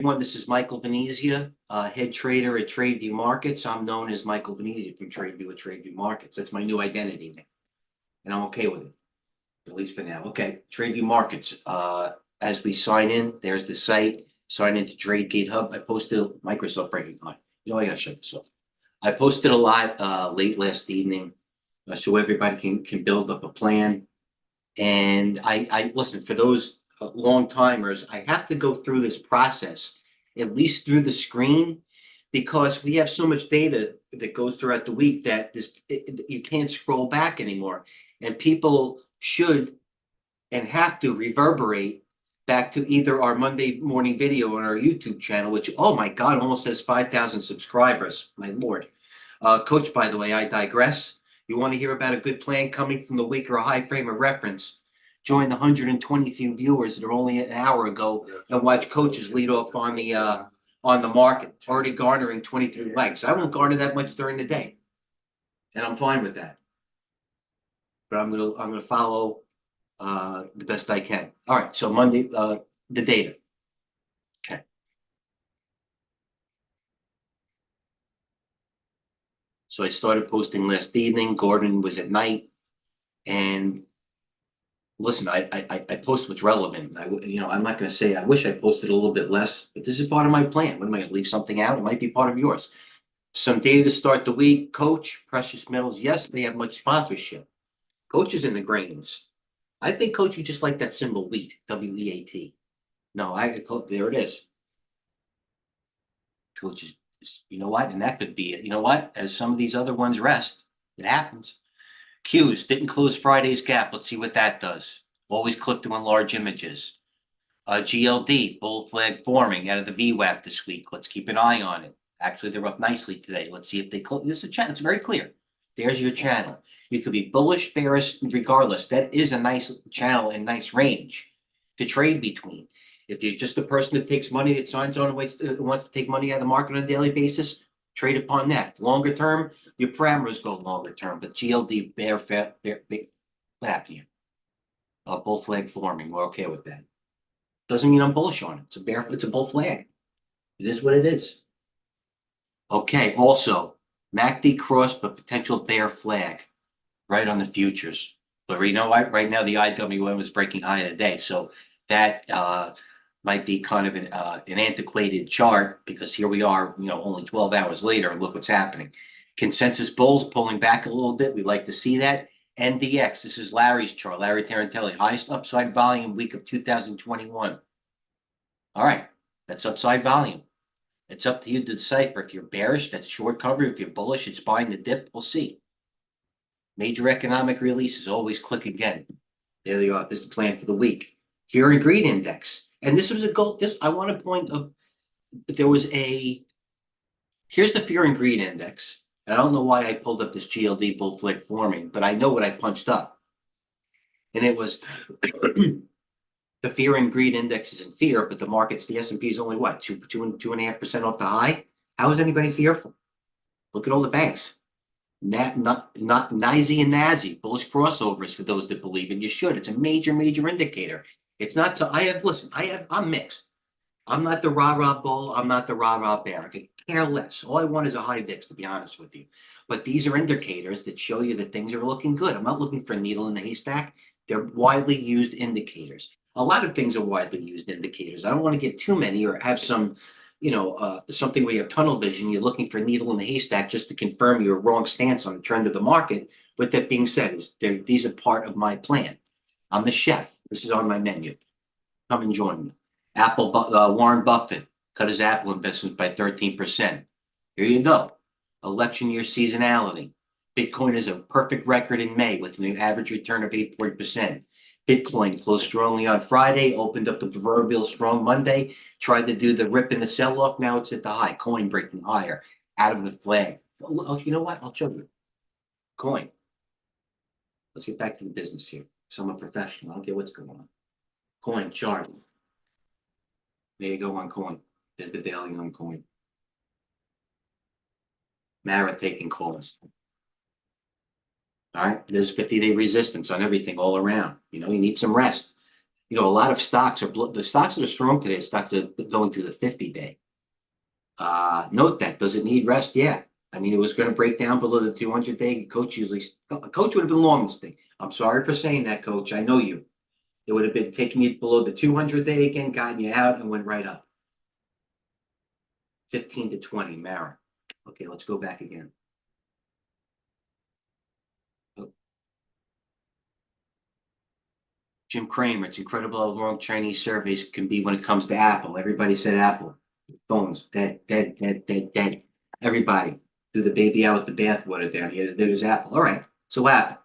Everyone, this is Michael Venezia, head trader at Tradeview Markets. I'm known as Michael Venezia from Tradeview at Tradeview Markets. That's my new identity name, and I'm okay with it, at least for now. Okay, Tradeview Markets. As we sign in, there's the site. Sign into TradeGATEHub. I posted Microsoft breaking high. You know, I gotta shut this off. I posted a lot late last evening, so everybody can build up a plan. And I listen, for those long timers, I have to go through this process, at least through the screen, because we have so much data that goes throughout the week that you can't scroll back anymore. And people should and have to reverberate back to either our Monday morning video on our YouTube channel, which, oh my God, almost has 5,000 subscribers. My Lord. Coach, by the way, I digress. You want to hear about a good plan coming from the week or a high frame of reference? Join the 120 few viewers that are only an hour ago and watch coaches lead off on the market, already garnering 23 likes. I won't garner that much during the day, and I'm fine with that. But I'm gonna follow the best I can. All right, so Monday, the data. Okay. So I started posting last evening. Gordon was at night, and listen, I post what's relevant. I'm not going to say I wish I posted a little bit less, but this is part of my plan. What am I going to leave something out? It might be part of yours. Some data to start the week. Coach, precious metals. Yes, they have much sponsorship. Coach is in the grains. I think Coach, you just like that symbol wheat, WEAT. No, there it is. Coach is, you know what? And that could be it. You know what? As some of these other ones rest, it happens. Qs didn't close Friday's gap. Let's see what that does. Always click to enlarge images. GLD, bull flag forming out of the VWAP this week. Let's keep an eye on it. Actually, they're up nicely today. Let's see if they close. This is a channel. It's very clear. There's your channel. You could be bullish, bearish, regardless. That is a nice channel and nice range to trade between. If you're just a person that takes money, that signs on and wants to take money out of the market on a daily basis, trade upon that. Longer term, your parameters go longer term. But GLD, what happened here? Bull flag forming. We're okay with that. Doesn't mean I'm bullish on it. It's a bull flag. It is what it is. Okay. Also, MACD cross, but potential bear flag right on the futures. But you know what? Right now, the IWM is breaking high today. So that might be kind of an antiquated chart, because here we are, only 12 hours later, and look what's happening. Consensus bulls pulling back a little bit. We like to see that. NDX, this is Larry's chart, Larry Tarantelli, highest upside volume week of 2021. All right, that's upside volume. It's up to you to decipher. If you're bearish, that's short cover. If you're bullish, it's buying the dip. We'll see. Major economic releases, always click again. There they are. This is the plan for the week. Fear and greed index. And this was a goal. I want to point up, here's the fear and greed index. And I don't know why I pulled up this GLD bull flag forming, but I know what I punched up. And it was the fear and greed index is in fear, but the S&P is only what, 2.5% off the high? How is anybody fearful? Look at all the banks. Not NYSE and NASI, bullish crossovers for those that believe, and you should. It's a major, major indicator. It's not so. I'm mixed. I'm not the rah-rah bull. I'm not the rah-rah bear. I could care less. All I want is a high VIX, to be honest with you. But these are indicators that show you that things are looking good. I'm not looking for a needle in the haystack. They're widely used indicators. A lot of things are widely used indicators. I don't want to get too many or have some, something where you have tunnel vision. You're looking for a needle in the haystack just to confirm your wrong stance on the trend of the market. With that being said, these are part of my plan. I'm the chef. This is on my menu. Come and join me. Warren Buffett cut his Apple investment by 13%. Here you go. Election year seasonality. Bitcoin is a perfect record in May with an average return of 8%. Bitcoin closed strongly on Friday, opened up the proverbial strong Monday, tried to do the rip and the sell-off. Now it's at the high. Coin breaking higher out of the flag. You know what? I'll show you. Coin. Let's get back to the business here. So I'm a professional. I don't get what's going on. Coin chart. There you go on coin. There's the daily on coin. Mara taking calls. All right. There's 50-day resistance on everything all around. You need some rest. A lot of stocks the stocks that are strong today, stocks that are going through the 50-day. Note that. Does it need rest? Yeah. I mean, it was going to break down below the 200-day. Coach would have been long this thing. I'm sorry for saying that, Coach. I know you. It would have been taking you below the 200-day again, gotten you out, and went right up. 15 to 20, Mara. Okay, let's go back again. Jim Cramer, it's incredible how long Chinese surveys can be when it comes to Apple. Everybody said Apple. Phones, dead, dead, dead, dead, dead. Everybody threw the baby out with the bathwater down here. There's Apple. All right. So Apple,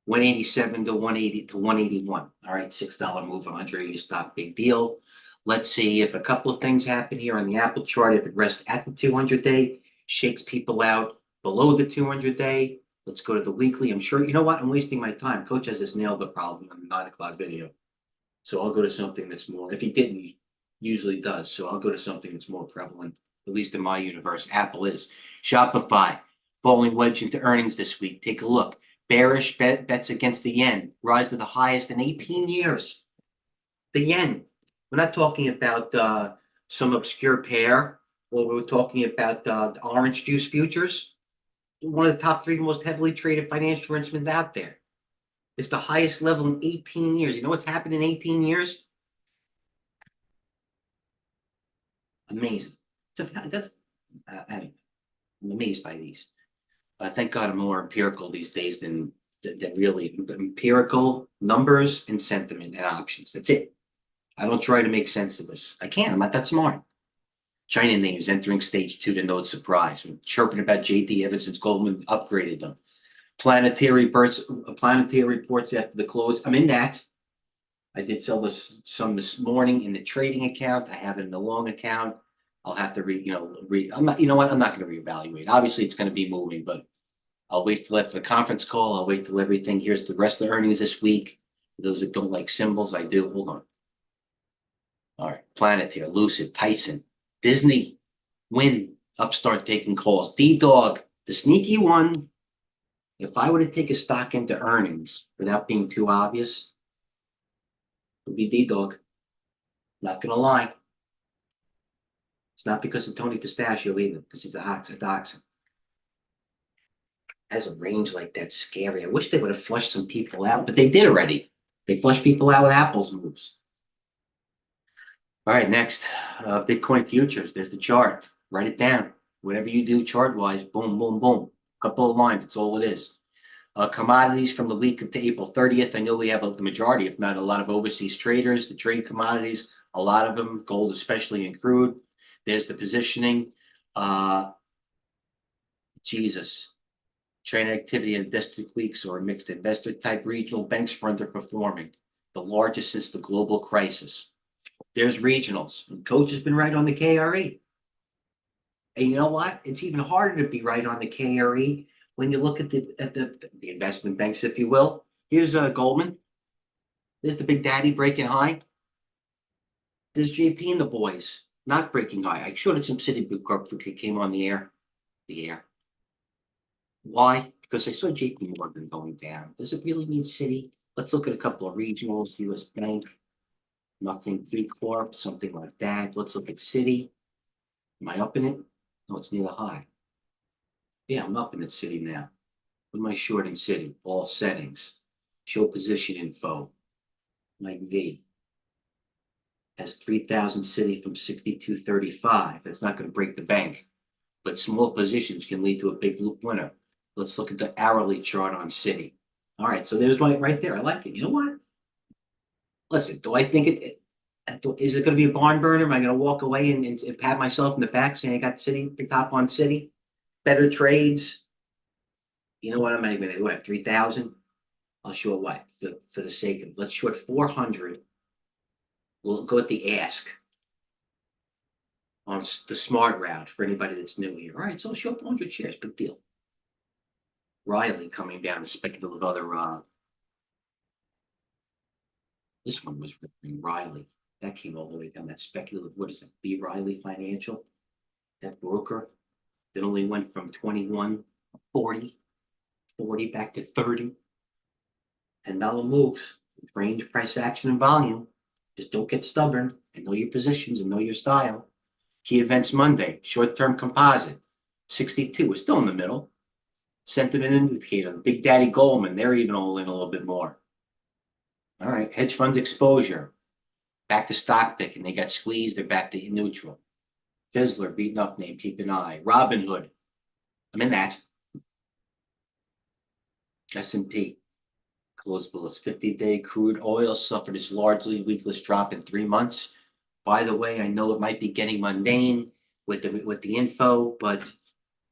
187 to 180 to 181. All right, $6 move, 180 stock, big deal. Let's see if a couple of things happen here on the Apple chart. If it rests at the 200-day, shakes people out below the 200-day. Let's go to the weekly. I'm sure, you know what? I'm wasting my time. Coach has this nailed the problem on the 9 o'clock video. So I'll go to something that's more, if he didn't, he usually does. So I'll go to something that's more prevalent, at least in my universe. Apple is. Shopify, falling wedge into earnings this week. Take a look. Bearish bets against the yen, rise to the highest in 18 years. The yen. We're not talking about some obscure pair, or we're talking about the orange juice futures. One of the top 3 most heavily traded financial instruments out there. It's the highest level in 18 years. You know what's happened in 18 years? Amazing. I'm amazed by these. Thank God I'm more empirical these days than really empirical numbers and sentiment and options. That's it. I don't try to make sense of this. I can't. I'm not that smart. China names entering stage 2 to no surprise. I'm chirping about JD ever since Goldman upgraded them. Planetary reports after the close. I'm in that. I did sell some this morning in the trading account. I have it in the long account. I'll have to I'm not, you know what? I'm not going to reevaluate. Obviously, it's going to be moving, but I'll wait till after the conference call. I'll wait till everything. Here's the rest of the earnings this week. For those that don't like symbols, I do. Hold on. All right. Planetary, Lucid, Tyson, Disney, Win, Upstart taking calls. D-Dog, the sneaky one. If I were to take a stock into earnings without being too obvious, it would be D-Dog. Not going to lie. It's not because of Tony Pistachio either, because he's a dachshund. Has a range like that scary. I wish they would have flushed some people out, but they did already. They flushed people out with Apple's moves. All right, next, Bitcoin futures. There's the chart. Write it down. Whatever you do chart-wise, boom, boom, boom. Couple of lines. That's all it is. Commodities from the week of to April 30th. I know we have the majority, if not a lot of overseas traders to trade commodities. A lot of them, gold especially, and crude. There's the positioning. Jesus. China activity in district weeks or mixed investor type regional banks were underperforming, the largest since the global crisis. There's regionals. And Coach has been right on the KRE. And you know what? It's even harder to be right on the KRE when you look at the investment banks, if you will. Here's Goldman. There's the big daddy breaking high. There's JP and the boys not breaking high. I showed it some Citigroup came on the air. Why? Because I saw JP Morgan going down. Does it really mean Citi? Let's look at a couple of regionals, US Bank, nothing, B Corp, something like that. Let's look at Citi. Am I up in it? No, it's near the high. Yeah, I'm up in it Citi now. What am I short in Citi? All settings. Show position info. Mike V. Has 3,000 Citi from 62.35. That's not going to break the bank. But small positions can lead to a big winner. Let's look at the hourly chart on Citi. All right, so there's one right there. I like it. You know what? Listen, do I think is it going to be a barn burner? Am I going to walk away and pat myself in the back saying I got Citi, the top on Citi? Better trades. You know what? I'm not even going to have 3,000. I'll short what? For the sake of, let's short 400. We'll go with the ask on the smart route for anybody that's new here. All right, so I'll short 400 shares. Big deal. Riley coming down, speculative other. This one was Riley. That came all the way down. That speculative, what is that? B. Riley Financial. That broker that only went from 21, 40 back to 30. $10 moves. Range, price, action, and volume. Just don't get stubborn and know your positions and know your style. Key events Monday, short-term composite, 62. We're still in the middle. Sentiment indicator, Big Daddy Goldman, they're even all in a little bit more. All right, hedge fund exposure, back to stock pick, and they got squeezed. They're back to neutral. Fizzler, beaten up name, keep an eye. Robinhood, I'm in that. S&P, close below 50-day. Crude oil suffered its largely weakless drop in 3 months. By the way, I know it might be getting mundane with the info, but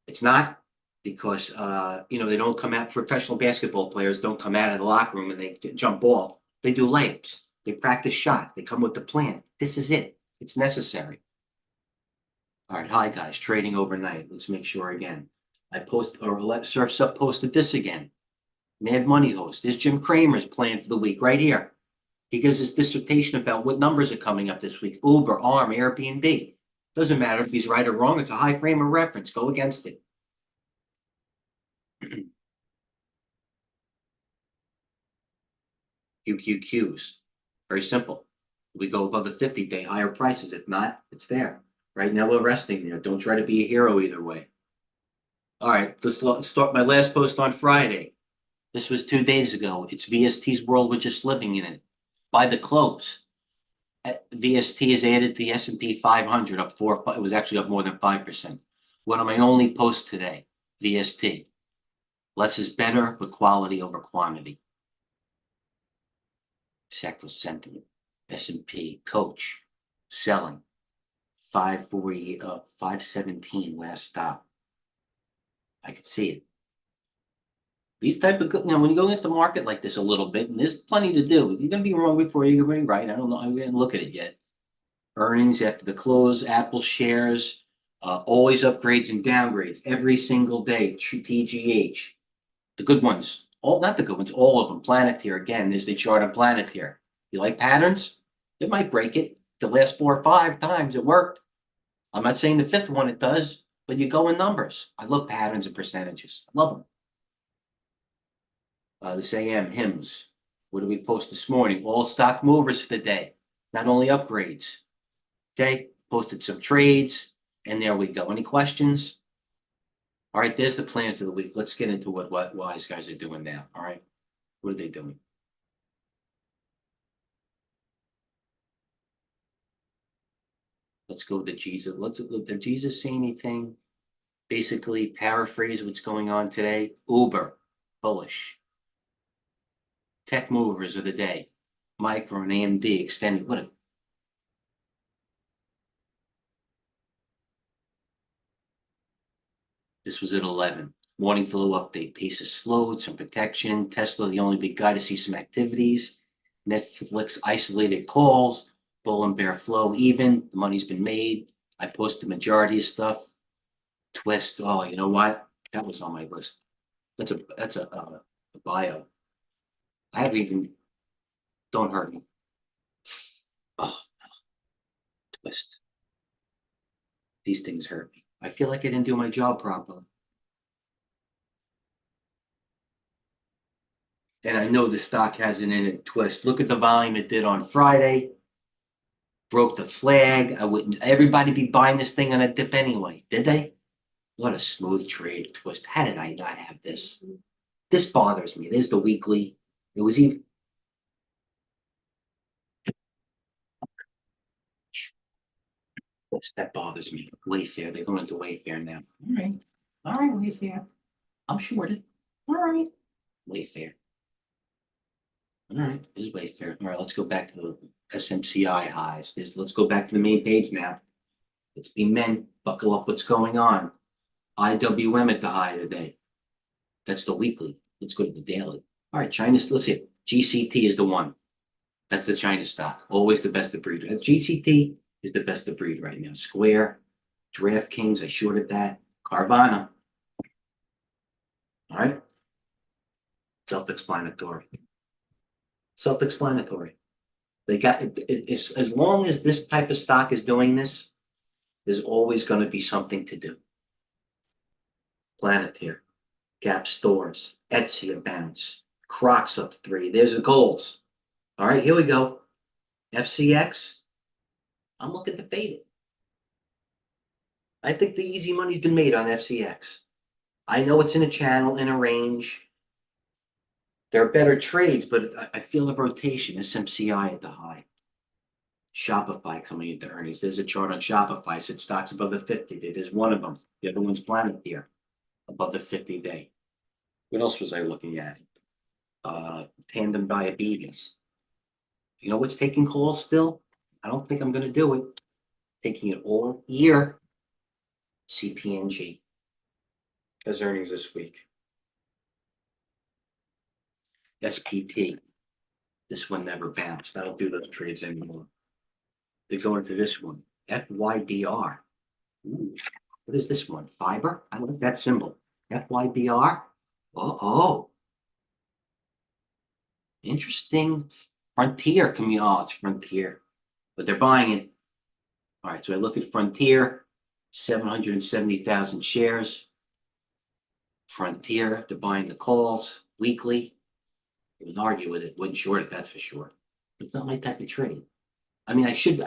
it's not, because they don't come out. Professional basketball players don't come out of the locker room and they jump ball. They do layups. They practice shot. They come with the plan. This is it. It's necessary. All right, hi guys. Trading overnight. Let's make sure again. Surf's Up posted this again. Mad Money host. There's Jim Cramer's plan for the week right here. He gives his dissertation about what numbers are coming up this week. Uber, ARM, Airbnb. Doesn't matter if he's right or wrong. It's a high frame of reference. Go against it. QQQs. Very simple. We go above the 50-day, higher prices. If not, it's there. Right now we're resting there. Don't try to be a hero either way. All right, let's start my last post on Friday. This was 2 days ago. It's VST's world. We're just living in it. By the close, VST has added the S&P 500 up 4. It was actually up more than 5%. One of my only posts today, VST. Less is better, but quality over quantity. Sector sentiment, S&P, coach, selling, 540 up, 517 last stop. I could see it. These type of, when you go into the market like this a little bit, and there's plenty to do. You're going to be wrong before you're going to be right. I don't know. I didn't look at it yet. Earnings after the close, Apple shares, always upgrades and downgrades every single day. TGH, the good ones, not the good ones, all of them. Planeteer, again, there's the chart on Planeteer. You like patterns? It might break it. The last 4 or 5 times it worked. I'm not saying the 5th one it does, but you go in numbers. I love patterns and percentages. I love them. This AM, HIMS. What did we post this morning? All stock movers for the day, not only upgrades. Okay, posted some trades, and there we go. Any questions? All right, there's the plan for the week. Let's get into what wise guys are doing now. All right, what are they doing? Let's go to Jesus. Did Jesus say anything? Basically, paraphrase what's going on today. Uber, bullish. Tech movers of the day. Micro and AMD extended. This was at 11. Morning flow update. Pace has slowed. Some protection. Tesla, the only big guy to see some activities. Netflix isolated calls. Bull and bear flow even. The money's been made. I posted the majority of stuff. Twist. Oh, you know what? That was on my list. That's a bio. I haven't even. Don't hurt me. Oh, Twist. These things hurt me. I feel like I didn't do my job properly. And I know the stock hasn't in it. Twist. Look at the volume it did on Friday. Broke the flag. I wouldn't. Everybody be buying this thing on a dip anyway. Did they? What a smooth trade, Twist. How did I not have this? This bothers me. There's the weekly. It was even. That bothers me. Wayfair. They're going to Wayfair now. All right. All right, Wayfair. I'm shorted. All right. Wayfair. All right. This is Wayfair. All right. Let's go back to the SMCI highs. Let's go back to the main page now. Let's be men. Buckle up. What's going on? IWM at the high today. That's the weekly. Let's go to the daily. All right. China's. Let's see. GCT is the one. That's the China stock. Always the best of breed. GCT is the best of breed right now. Square, DraftKings, I shorted that. Carvana. All right. Self-explanatory. Self-explanatory. They got it's as long as this type of stock is doing this, there's always going to be something to do. Planeteer, Gap Stores, Etsy a bounce, Crocs up 3. There's the golds. All right, here we go. FCX. I'm looking to fade it. I think the easy money's been made on FCX. I know it's in a channel, in a range. There are better trades, but I feel the rotation. SMCI at the high. Shopify coming into earnings. There's a chart on Shopify. Said stocks above the 50-day. There's one of them. The other one's Planeteer above the 50-day. What else was I looking at? Tandem Diabetes. You know what's taking calls still? I don't think I'm going to do it. Taking it all year. CPNG. Has earnings this week. SPT. This one never bounced. I don't do those trades anymore. They go into this one. FYBR. Ooh, what is this one? Fiber? I like that symbol. FYBR. Oh, interesting. Frontier. Oh, it's Frontier. But they're buying it. All right, so I look at Frontier, 770,000 shares. Frontier, they're buying the calls weekly. I wouldn't argue with it, wouldn't short it, that's for sure. But it's not my type of trade. I mean, I should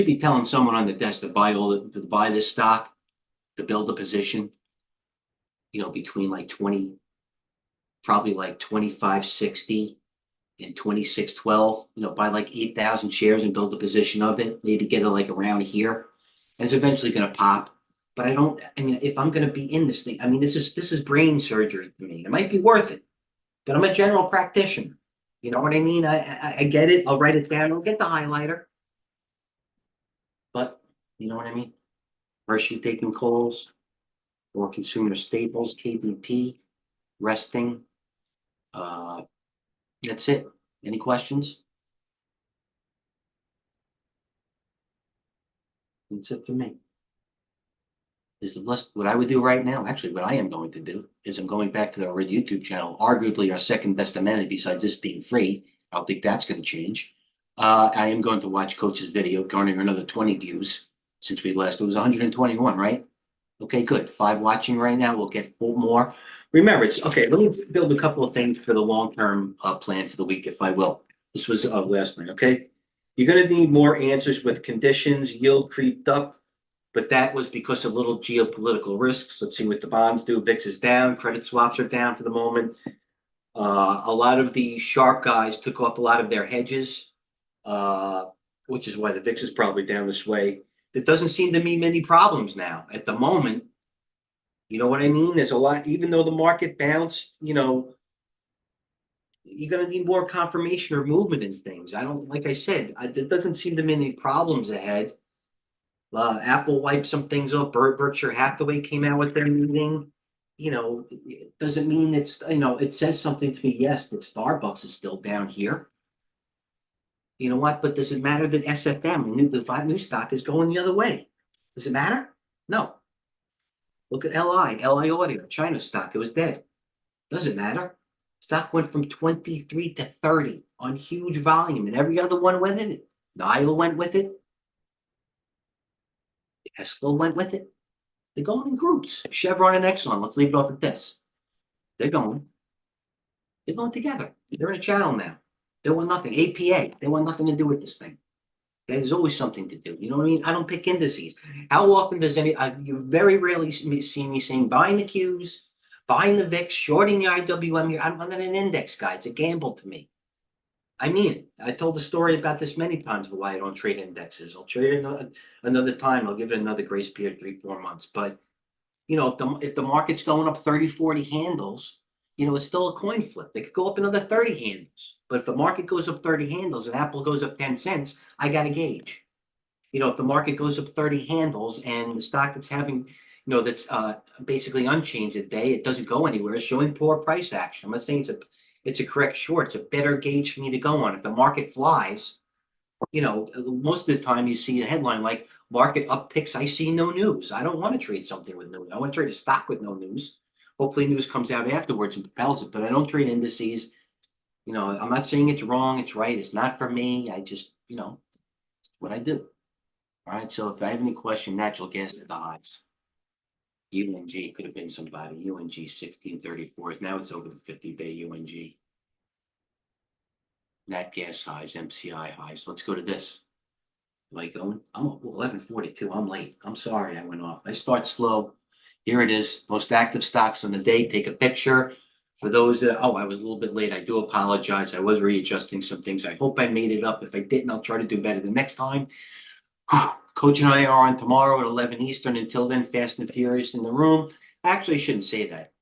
be telling someone on the desk to buy this stock, to build a position, between like 20, probably like 25.60 and 26.12, buy like 8,000 shares and build a position of it, maybe get it like around here. And it's eventually going to pop. But if I'm going to be in this thing, this is brain surgery to me. It might be worth it, but I'm a general practitioner. You know what I mean? I get it. I'll write it down. I'll get the highlighter. But you know what I mean? Hershey taking calls, or consumer staples, KBP, resting. That's it. Any questions? That's it for me. Is the list what I would do right now? Actually, what I am going to do is I'm going back to our YouTube channel, arguably our second best amenity besides this being free. I don't think that's going to change. I am going to watch Coach's video, garnering another 20 views since we last. It was 121, right? Okay, good. 5 watching right now. We'll get 4 more. Remember, it's okay. Let me build a couple of things for the long-term plan for the week, if I will. This was last night, okay? You're going to need more answers with conditions. Yield creeped up, but that was because of little geopolitical risks. Let's see what the bonds do. VIX is down. Credit swaps are down for the moment. A lot of the sharp guys took off a lot of their hedges, which is why the VIX is probably down this way. There doesn't seem to be many problems now at the moment. You know what I mean? There's a lot, even though the market bounced, you're going to need more confirmation or movement in things. Like I said, there doesn't seem to be any problems ahead. Apple wiped some things up. Berkshire Hathaway came out with their meeting. It doesn't mean it says something to me. Yes, that Starbucks is still down here. You know what? But does it matter that SFM, the new stock, is going the other way? Does it matter? No. Look at LI Audio, China stock. It was dead. Doesn't matter. Stock went from 23 to 30 on huge volume, and every other one went in it. Nile went with it. Tesla went with it. They're going in groups. Chevron and Exxon. Let's leave it off at this. They're going. They're going together. They're in a channel now. They want nothing. APA. They want nothing to do with this thing. There's always something to do. You know what I mean? I don't pick indices. How often does you very rarely see me saying buying the Qs, buying the VIX, shorting the IWM here. I'm not an index guy. It's a gamble to me. I mean it. I told the story about this many times of why I don't trade indexes. I'll trade it another time. I'll give it another grace period, 3-4 months. But if the market's going up 30, 40 handles, it's still a coin flip. They could go up another 30 handles. But if the market goes up 30 handles and Apple goes up 10 cents, I got to gauge. If the market goes up 30 handles and the stock that's having, that's basically unchanged today, it doesn't go anywhere, it's showing poor price action. I'm not saying it's a correct short. It's a better gauge for me to go on. If the market flies, most of the time you see a headline like market upticks, I see no news. I don't want to trade something with no news. I want to trade a stock with no news. Hopefully news comes out afterwards and propels it, but I don't trade indices. I'm not saying it's wrong, it's right. It's not for me. I just, what I do. All right. So if I have any question, natural gas at the highs. UNG could have been somebody. UNG 1634. Now it's over the 50-day UNG. Nat gas highs, MCI highs. Let's go to this. Am I going? I'm 11:42. I'm late. I'm sorry I went off. I start slow. Here it is. Most active stocks on the day. Take a picture. For those that, oh, I was a little bit late. I do apologize. I was readjusting some things. I hope I made it up. If I didn't, I'll try to do better the next time. Coach and I are on tomorrow at 11 Eastern. Until then, fast and furious in the room. Actually, I shouldn't say that.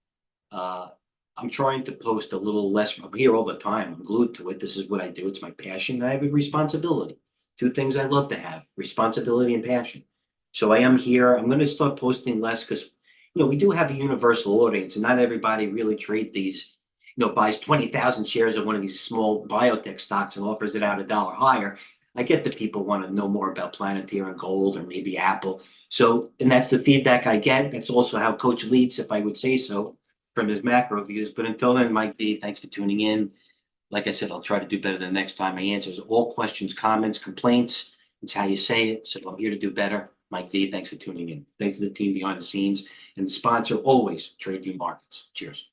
I'm trying to post a little less. I'm here all the time. I'm glued to it. This is what I do. It's my passion. And I have a responsibility. Two things I love to have: responsibility and passion. So I am here. I'm going to start posting less because, we do have a universal audience, and not everybody really trade these. Buys 20,000 shares of one of these small biotech stocks and offers it out $1 higher. I get that people want to know more about Planeteer and gold or maybe Apple. So, and that's the feedback I get. That's also how Coach leads, if I would say so, from his macro views. But until then, Mike V, thanks for tuning in. Like I said, I'll try to do better the next time. My answers all questions, comments, complaints. It's how you say it. So I'm here to do better. Mike V, thanks for tuning in. Thanks to the team behind the scenes and the sponsor always, Tradeview Markets. Cheers.